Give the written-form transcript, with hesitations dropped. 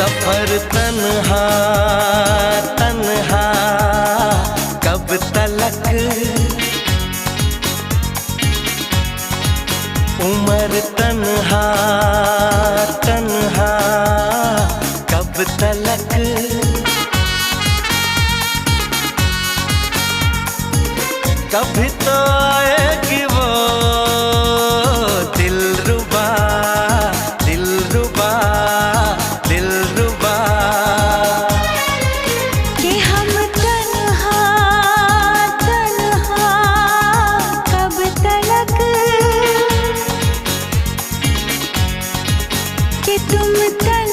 सफर तन्हा तन्हा कब तलक, उम्र तन्हा तन्हा कब तलक। कभी तो आएगी वो दिलरुबा दिलरुबा दिलरुबा, कि हम तन्हा तन्हा कब तलक, कि तुम तन्हा